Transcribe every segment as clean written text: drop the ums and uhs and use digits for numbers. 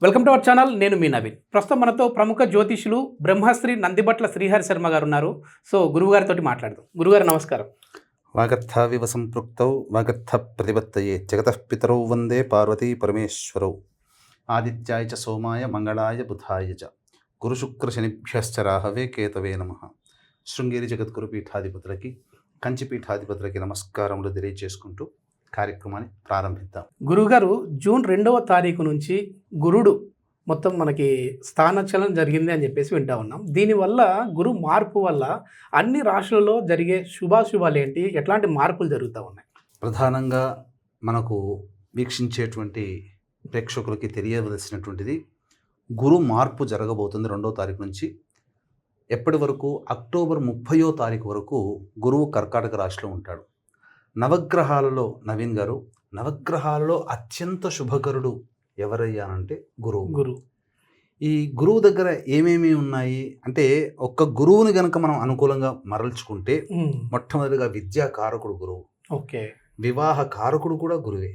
Welcome to our channel. నేను మీ నవీన్. ప్రస్తుతం మనతో ప్రముఖ జ్యోతిషులు బ్రహ్మశ్రీ నందిబట్ల శ్రీహరి శర్మ గారు ఉన్నారు. సో గురువుగారితో మాట్లాడదాం. గురుగారు నమస్కారం. వాగర్థావివ సంపృక్తౌ వాగర్థ ప్రతిపత్తయే జగతః పితరౌ వందే పార్వతీ పరమేశ్వరౌ ఆదిత్యాయ చ సోమాయ మంగళాయ బుధాయ చ గురుశుక్ర శనిభ్యశ్చ రాహవే కేతవే నమః. శృంగేరి జగద్గురు పీఠాధిపతులకి కంచి పీఠాధిపతులకి నమస్కారములు తెలియజేసుకుంటూ కార్యక్రమాన్ని ప్రారంభిద్దాం. గురుగారు జూన్ 2వ తారీఖు నుంచి గురుడు మొత్తం మనకి స్థానచలనం జరిగింది అని చెప్పేసి వింటా ఉన్నాం. దీనివల్ల గురు మార్పు వల్ల అన్ని రాశులలో జరిగే శుభాశుభాలు ఏంటి, ఎట్లాంటి మార్పులు జరుగుతూ ఉన్నాయి? ప్రధానంగా మనకు వీక్షించేటువంటి ప్రేక్షకులకి తెలియవలసినటువంటిది, గురు మార్పు జరగబోతుంది 2వ తారీఖు నుంచి. ఎప్పటి వరకు? అక్టోబర్ 30వ తారీఖు వరకు గురువు కర్కాటక రాశిలో ఉంటాడు. నవగ్రహాలలో నవీన్ గారు, నవగ్రహాలలో అత్యంత శుభకరుడు ఎవరయ్యానంటే గురువు. ఈ గురువు దగ్గర ఏమేమి ఉన్నాయి అంటే, ఒక్క గురువుని గనక మనం అనుకూలంగా మరల్చుకుంటే మొట్టమొదటిగా విద్యా కారకుడు గురువు. ఓకే. వివాహ కారకుడు కూడా గురువే.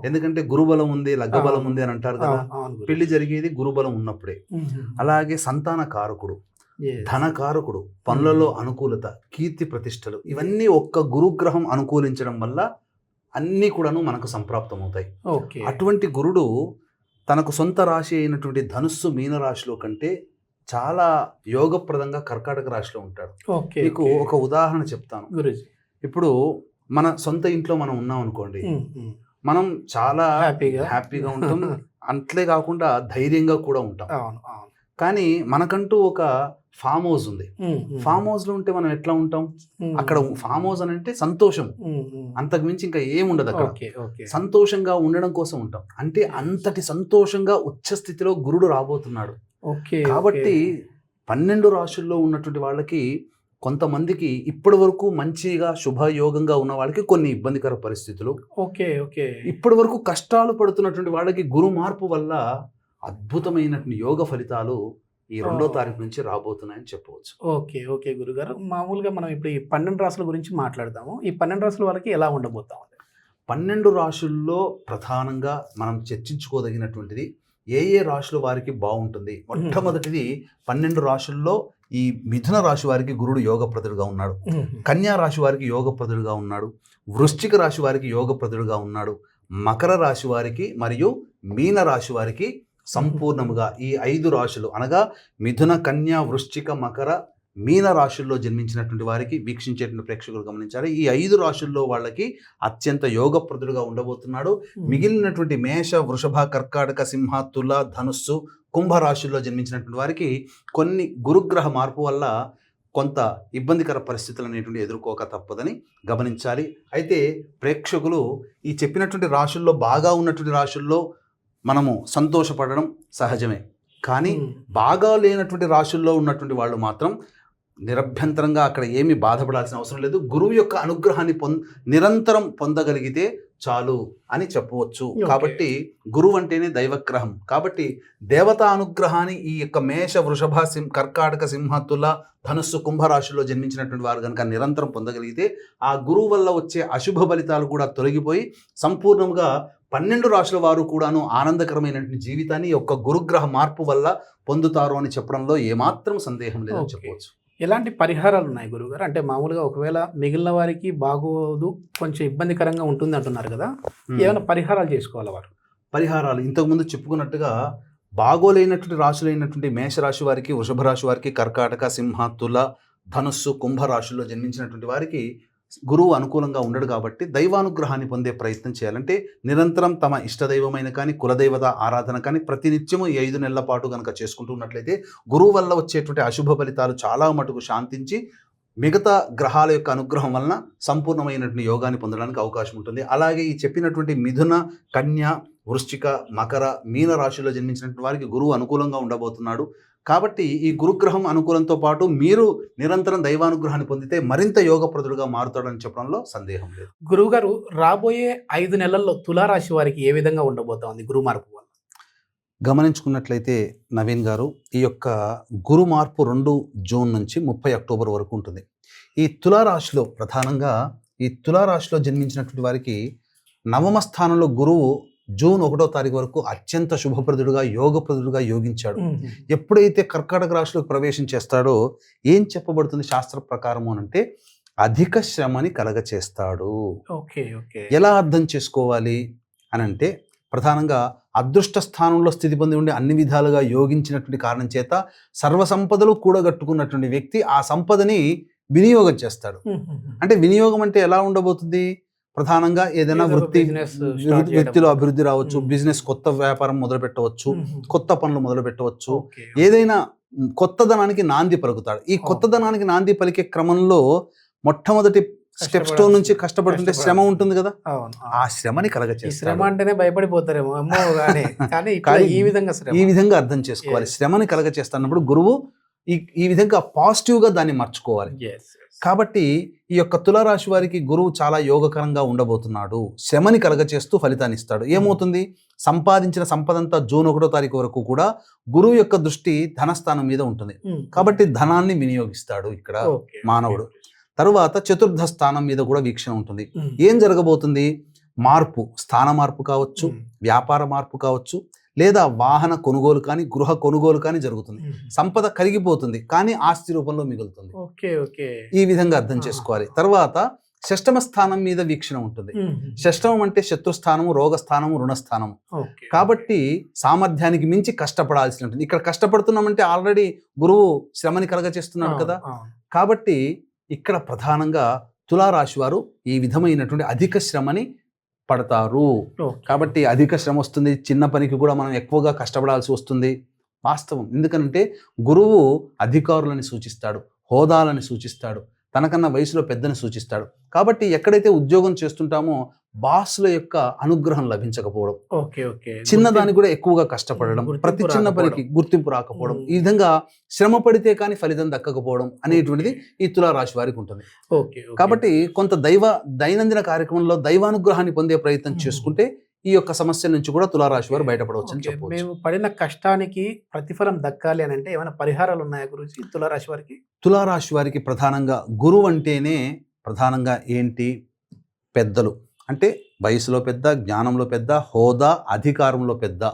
ఎందుకంటే గురుబలం ఉంది, లగ్నబలం ఉంది అని అంటారు కదా. పెళ్లి జరిగేది గురుబలం ఉన్నప్పుడే. అలాగే సంతాన కారకుడు, ధనకారకుడు, పనులలో అనుకూలత, కీర్తి ప్రతిష్టలు, ఇవన్నీ ఒక్క గురుగ్రహం అనుకూలించడం వల్ల అన్నీ కూడాను మనకు సంప్రాప్తమవుతాయి. అటువంటి గురుడు తనకు సొంత రాశి అయినటువంటి ధనుస్సు మీనరాశిలో కంటే చాలా యోగప్రదంగా కర్కాటక రాశిలో ఉంటాడు. మీకు ఒక ఉదాహరణ చెప్తాను. ఇప్పుడు మన సొంత ఇంట్లో మనం ఉన్నాం అనుకోండి, మనం చాలా హ్యాపీగా ఉంటాం. అంతే కాకుండా ధైర్యంగా కూడా ఉంటాం. కానీ మనకంటూ ఒక ఫామ్ హౌస్ ఉంది. ఫామ్ హౌస్ లో ఉంటే మనం ఎట్లా ఉంటాం? అక్కడ ఫామ్ హౌస్ అని అంటే సంతోషం, అంతకు మించి ఇంకా ఏముండదు అక్కడ. సంతోషంగా ఉండడం కోసం ఉంటాం. అంటే అంతటి సంతోషంగా ఉచ్చ స్థితిలో గురుడు రాబోతున్నాడు. కాబట్టి 12 రాశుల్లో ఉన్నటువంటి వాళ్ళకి, కొంతమందికి ఇప్పటి వరకు మంచిగా శుభయోగంగా ఉన్న వాళ్ళకి కొన్ని ఇబ్బందికర పరిస్థితులు, ఇప్పటి వరకు కష్టాలు పడుతున్నటువంటి వాళ్ళకి గురు మార్పు వల్ల అద్భుతమైనటువంటి యోగ ఫలితాలు ఈ 2వ తారీఖు నుంచి రాబోతున్నాయని చెప్పవచ్చు. ఓకే గురుగారు, మామూలుగా మనం ఇప్పుడు ఈ 12 రాశుల గురించి మాట్లాడదాము. ఈ 12 రాశుల వాళ్ళకి ఎలా ఉండబోతాం? 12 రాశుల్లో ప్రధానంగా మనం చర్చించుకోదగినటువంటిది ఏ రాశుల వారికి బాగుంటుంది. మొట్టమొదటిది 12 రాశుల్లో ఈ మిథున రాశి వారికి గురుడు యోగప్రదుడుగా ఉన్నాడు. కన్యా రాశి వారికి యోగప్రదుడుగా ఉన్నాడు. వృశ్చిక రాశి వారికి యోగప్రదుడుగా ఉన్నాడు. మకర రాశి వారికి మరియు మీన రాశి వారికి సంపూర్ణముగా ఈ 5 రాశులు అనగా మిథున, కన్యా, వృశ్చిక, మకర, మీన రాశుల్లో జన్మించినటువంటి వారికి వీక్షించేటువంటి ప్రేక్షకులు గమనించాలి. ఈ 5 రాశుల్లో వాళ్ళకి అత్యంత యోగప్రదుడుగా ఉండబోతున్నాడు. మిగిలినటువంటి మేష, వృషభ, కర్కాటక, సింహ, తుల, ధనుస్సు, కుంభ రాశుల్లో జన్మించినటువంటి వారికి కొన్ని గురుగ్రహ మార్పు వల్ల కొంత ఇబ్బందికర పరిస్థితులు అనేటువంటి ఎదుర్కోక తప్పదని గమనించాలి. అయితే ప్రేక్షకులు ఈ చెప్పినటువంటి రాశుల్లో, బాగా ఉన్నటువంటి రాశుల్లో మనము సంతోషపడడం సహజమే. కానీ బాగా లేనటువంటి రాశుల్లో ఉన్నటువంటి వాళ్ళు మాత్రం నిరభ్యంతరంగా అక్కడ ఏమీ బాధపడాల్సిన అవసరం లేదు. గురువు యొక్క అనుగ్రహాన్ని నిరంతరం పొందగలిగితే చాలు అని చెప్పవచ్చు. కాబట్టి గురువు అంటేనే దైవగ్రహం. కాబట్టి దేవతా అనుగ్రహాన్ని ఈ యొక్క మేష, వృషభ, కర్కాటక, సింహ, తుల, ధనుస్సు, కుంభరాశుల్లో జన్మించినటువంటి వారు కనుక నిరంతరం పొందగలిగితే ఆ గురువు వల్ల వచ్చే అశుభ ఫలితాలు కూడా తొలగిపోయి సంపూర్ణంగా 12 రాశుల వారు కూడాను ఆనందకరమైనటువంటి జీవితాన్ని యొక్క గురుగ్రహ మార్పు వల్ల పొందుతారు అని చెప్పడంలో ఏమాత్రం సందేహం లేదని చెప్పవచ్చు. ఎలాంటి పరిహారాలు ఉన్నాయి గురుగారు? అంటే మామూలుగా ఒకవేళ మిగిలిన వారికి బాగోదు, కొంచెం ఇబ్బందికరంగా ఉంటుంది అంటున్నారు కదా, ఏమైనా పరిహారాలు చేసుకోవాలి వారు? పరిహారాలు ఇంతకుముందు చెప్పుకున్నట్టుగా బాగోలేనటువంటి రాశులైనటువంటి మేషరాశి వారికి, వృషభ రాశి వారికి, కర్కాటక, సింహ, తుల, ధనుస్సు, కుంభ రాశుల్లో జన్మించినటువంటి వారికి గురువు అనుకూలంగా ఉండడు. కాబట్టి దైవానుగ్రహాన్ని పొందే ప్రయత్నం చేయాలంటే నిరంతరం తమ ఇష్టదైవమైన కానీ, కులదైవత ఆరాధన కానీ ప్రతినిత్యము ఈ 5 నెలల పాటు కనుక చేసుకుంటూ ఉన్నట్లయితే గురువు వల్ల వచ్చేటువంటి అశుభ ఫలితాలు చాలా మటుకు శాంతించి మిగతా గ్రహాల యొక్క అనుగ్రహం వలన సంపూర్ణమైనటువంటి యోగాన్ని పొందడానికి అవకాశం ఉంటుంది. అలాగే ఈ చెప్పినటువంటి మిథున, కన్య, వృశ్చిక, మకర, మీన రాశుల్లో జన్మించినటువంటి వారికి గురువు అనుకూలంగా ఉండబోతున్నాడు. కాబట్టి ఈ గురుగ్రహం అనుకూలంతో పాటు మీరు నిరంతరం దైవానుగ్రహాన్ని పొందితే మరింత యోగప్రదుడుగా మారుతాడని చెప్పడంలో సందేహం లేదు. గురువుగారు, రాబోయే 5 నెలల్లో తులారాశి వారికి ఏ విధంగా ఉండబోతా ఉంది గురు మార్పు వల్ల? గమనించుకున్నట్లయితే నవీన్ గారు, ఈ యొక్క గురు మార్పు 2 జూన్ నుంచి 30 అక్టోబర్ వరకు ఉంటుంది. ఈ తులారాశిలో ప్రధానంగా ఈ తులారాశిలో జన్మించినటువంటి వారికి 9వ స్థానంలో గురువు జూన్ 1వ తారీఖు వరకు అత్యంత శుభప్రదుడుగా యోగప్రదుడుగా యోగించాడు. ఎప్పుడైతే కర్కాటక రాశిలోకి ప్రవేశం చేస్తాడో ఏం చెప్పబడుతుంది శాస్త్ర ప్రకారము అంటే అధిక శ్రమని కలగచేస్తాడు. Okay okay. ఎలా అర్థం చేసుకోవాలి అని అంటే ప్రధానంగా అదృష్ట స్థానంలో స్థితి పొంది ఉండి అన్ని విధాలుగా యోగించినటువంటి కారణం చేత సర్వ సంపదలు కూడగట్టుకున్నటువంటి వ్యక్తి ఆ సంపదని వినియోగం చేస్తాడు. అంటే వినియోగం అంటే ఎలా ఉండబోతుంది? ప్రధానంగా ఏదైనా వృత్తిలో అభివృద్ధి రావచ్చు, బిజినెస్ కొత్త వ్యాపారం మొదలు పెట్టవచ్చు, కొత్త పనులు మొదలు పెట్టవచ్చు, ఏదైనా కొత్తదనానికి నాంది పలుకుతాడు. ఈ కొత్తదనానికి నాంది పలికే క్రమంలో మొట్టమొదటి స్టెప్ స్టోన్ నుంచి కష్టపడుతుంటే శ్రమ ఉంటుంది కదా, ఆ శ్రమని కలగచేస్తాడు. శ్రమ అంటేనే భయపడిపోతారేమో ఈ విధంగా అర్థం చేసుకోవాలి. శ్రమని కలగచేస్తున్నప్పుడు గురువు ఈ విధంగా పాజిటివ్ గా దాన్ని మార్చుకోవాలి. కాబట్టి ఈ యొక్క తులారాశి వారికి గురువు చాలా యోగకరంగా ఉండబోతున్నాడు. శ్రమని కలగచేస్తూ ఫలితాన్ని ఇస్తాడు. ఏమవుతుంది? సంపాదించిన సంపదంతా జూన్ 1వ తారీఖు వరకు కూడా గురువు యొక్క దృష్టి ధనస్థానం మీద ఉంటుంది. కాబట్టి ధనాన్ని వినియోగిస్తాడు ఇక్కడ మానవుడు. తరువాత చతుర్థ స్థానం మీద కూడా వీక్షణ ఉంటుంది. ఏం జరగబోతుంది? మార్పు, స్థాన మార్పు కావచ్చు, వ్యాపార మార్పు కావచ్చు, లేదా వాహన కొనుగోలు కానీ గృహ కొనుగోలు కానీ జరుగుతుంది. సంపద కరిగిపోతుంది కానీ ఆస్తి రూపంలో మిగులుతుంది. ఈ విధంగా అర్థం చేసుకోవాలి. తర్వాత షష్టమ స్థానం మీద వీక్షణ ఉంటుంది. షష్టమం అంటే శత్రుస్థానము, రోగస్థానము, రుణస్థానము. కాబట్టి సామర్థ్యానికి మించి కష్టపడాల్సి ఉంటుంది. ఇక్కడ కష్టపడుతున్నామంటే ఆల్రెడీ గురువు శ్రమని కలగచేస్తున్నాడు కదా. కాబట్టి ఇక్కడ ప్రధానంగా తులారాశి వారు ఈ విధమైనటువంటి అధిక శ్రమని పడతారు. కాబట్టి అధిక శ్రమ వస్తుంది. చిన్న పనికి కూడా మనం ఎక్కువగా కష్టపడాల్సి వస్తుంది. వాస్తవం. ఎందుకంటే గురువు అధికారులని సూచిస్తాడు, హోదాలని సూచిస్తాడు, తనకన్నా వయసులో పెద్దని సూచిస్తాడు. కాబట్టి ఎక్కడైతే ఉద్యోగం చేస్తుంటామో బాసుల యొక్క అనుగ్రహం లభించకపోవడం, చిన్నదానికి కూడా ఎక్కువగా కష్టపడడం, ప్రతి చిన్న పనికి గుర్తింపు రాకపోవడం, ఈ విధంగా శ్రమ పడితే కానీ ఫలితం దక్కకపోవడం అనేటువంటిది ఈ తులారాశి వారికి ఉంటుంది. కాబట్టి కొంత దైనందిన కార్యక్రమంలో దైవానుగ్రహాన్ని పొందే ప్రయత్నం చేసుకుంటే ఈ యొక్క సమస్య నుంచి కూడా తులారాశి వారు బయటపడవచ్చు అని చెప్పవచ్చు. మేము పడిన కష్టానికి ప్రతిఫలం దక్కాలి అని అంటే ఏమైనా పరిహారాలు ఉన్నాయా గురించి తులారాశి వారికి? తులారాశి వారికి ప్రధానంగా గురువు అంటేనే ప్రధానంగా ఏంటి? పెద్దలు అంటే వయసులో పెద్ద, జ్ఞానంలో పెద్ద, హోదా అధికారంలో పెద్ద,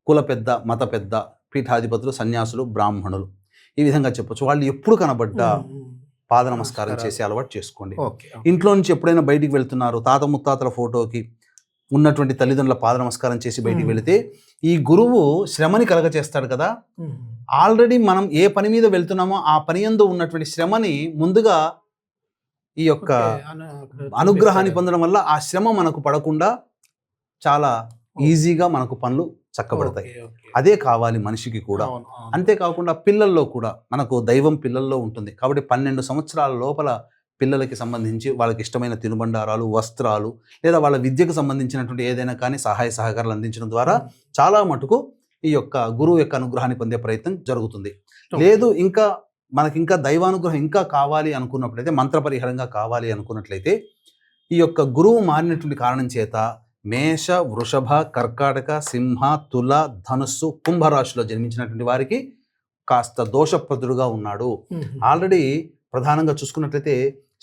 కుల పెద్ద, మత పెద్ద, పీఠాధిపతులు, సన్యాసులు, బ్రాహ్మణులు, ఈ విధంగా చెప్పొచ్చు. వాళ్ళు ఎప్పుడు కనబడ్డా పాద నమస్కారం చేసే అలవాటు చేసుకోండి. ఇంట్లో నుంచి ఎప్పుడైనా బయటికి వెళ్తున్నారు, తాత ముత్తాతల ఫోటోకి ఉన్నటువంటి తల్లిదండ్రుల పాద నమస్కారం చేసి బయటికి వెళితే ఈ గురువు శ్రమని కలగచేస్తాడు కదా. ఆల్రెడీ మనం ఏ పని మీద వెళ్తున్నామో ఆ పని యందు ఉన్నటువంటి శ్రమని ముందుగా ఈ యొక్క అనుగ్రహాన్ని పొందడం వల్ల ఆ శ్రమ మనకు పడకుండా చాలా ఈజీగా మనకు పనులు చక్కబడతాయి. అదే కావాలి మనిషికి కూడా. అంతేకాకుండా పిల్లల్లో కూడా మనకు దైవం పిల్లల్లో ఉంటుంది. కాబట్టి 12 సంవత్సరాల లోపల పిల్లలకి సంబంధించి వాళ్ళకి ఇష్టమైన తినుబండారాలు, వస్త్రాలు, లేదా వాళ్ళ విద్యకు సంబంధించినటువంటి ఏదైనా కానీ సహాయ సహకారాలు అందించడం ద్వారా చాలా మటుకు ఈ యొక్క గురువు యొక్క అనుగ్రహాన్ని పొందే ప్రయత్నం జరుగుతుంది. లేదు ఇంకా మనకి ఇంకా దైవానుగ్రహం ఇంకా కావాలి అనుకున్నట్లయితే, మంత్రపరిహారంగా కావాలి అనుకున్నట్లయితే ఈ యొక్క గురువు మారినటువంటి కారణం చేత మేష, వృషభ, కర్కాటక, సింహ, తుల, ధనుస్సు, కుంభరాశిలో జన్మించినటువంటి వారికి కాస్త దోషప్రదుడుగా ఉన్నాడు. ఆల్రెడీ ప్రధానంగా చూసుకున్నట్లయితే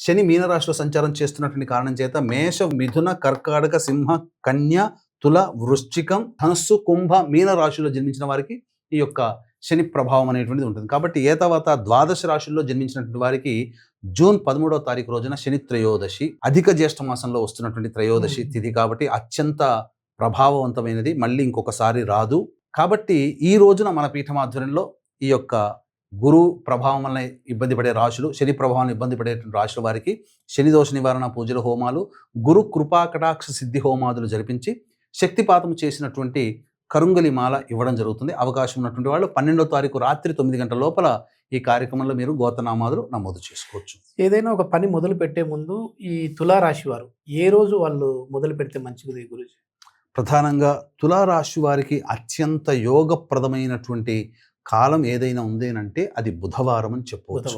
శని మీనరాశిలో సంచారం చేస్తున్నటువంటి కారణం చేత మేష, మిథున, కర్కాటక, సింహ, కన్య, తుల, వృశ్చికం, ధనుస్సు, కుంభ, మీన రాశిలో జన్మించిన వారికి ఈ యొక్క శని ప్రభావం అనేటువంటిది ఉంటుంది. కాబట్టి తర్వాత ద్వాదశ రాశుల్లో జన్మించినటువంటి వారికి జూన్ 13వ తారీఖు రోజున శని త్రయోదశి, అధిక జ్యేష్ఠ మాసంలో వస్తున్నటువంటి త్రయోదశి తిథి కాబట్టి అత్యంత ప్రభావవంతమైనది, మళ్ళీ ఇంకొకసారి రాదు. కాబట్టి ఈ రోజున మన పీఠమాధ్వర్యంలో ఈ యొక్క గురు ప్రభావం వలన ఇబ్బంది పడే రాశులు, శని ప్రభావం ఇబ్బంది పడేటువంటి రాశుల వారికి శని దోష నివారణ పూజల హోమాలు, గురు కృపా కటాక్ష సిద్ధి హోమాదులు జరిపించి శక్తిపాతం చేసినటువంటి కరుంగలి మాల ఇవ్వడం జరుగుతుంది. అవకాశం ఉన్నటువంటి వాళ్ళు 12వ తారీఖు రాత్రి 9 గంటల లోపల ఈ కార్యక్రమంలో మీరు గోత్రనామాదులు నమోదు చేసుకోవచ్చు. ఏదైనా ఒక పని మొదలు పెట్టే ముందు ఈ తులారాశి వారు ఏ రోజు వాళ్ళు మొదలు పెడితే మంచిది గురుజీ? ప్రధానంగా తులారాశి వారికి అత్యంత యోగప్రదమైనటువంటి కాలం ఏదైనా ఉంది అంటే అది బుధవారం అని చెప్పవచ్చు.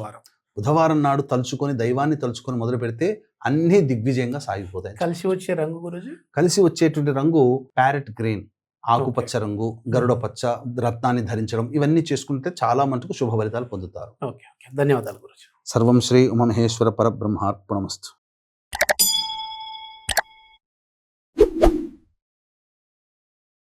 బుధవారం నాడు తలుచుకొని దైవాన్ని తలుచుకొని మొదలు పెడితే అన్ని దిగ్విజయంగా సాగిపోతాయి. కలిసి వచ్చే రంగు గురుజీ? కలిసి వచ్చేటువంటి రంగు ప్యారెట్ గ్రీన్, ఆకుపచ్చ రంగు, గరుడ పచ్చ, రత్నాన్ని ధరించడం, ఇవన్నీ చేసుకుంటే చాలా మటుకు శుభ ఫలితాలు పొందుతారు. ధన్యవాదాలు గురుజీ. సర్వం శ్రీ ఉమమహేశ్వర పరబ్రహ్మార్పణమస్తు.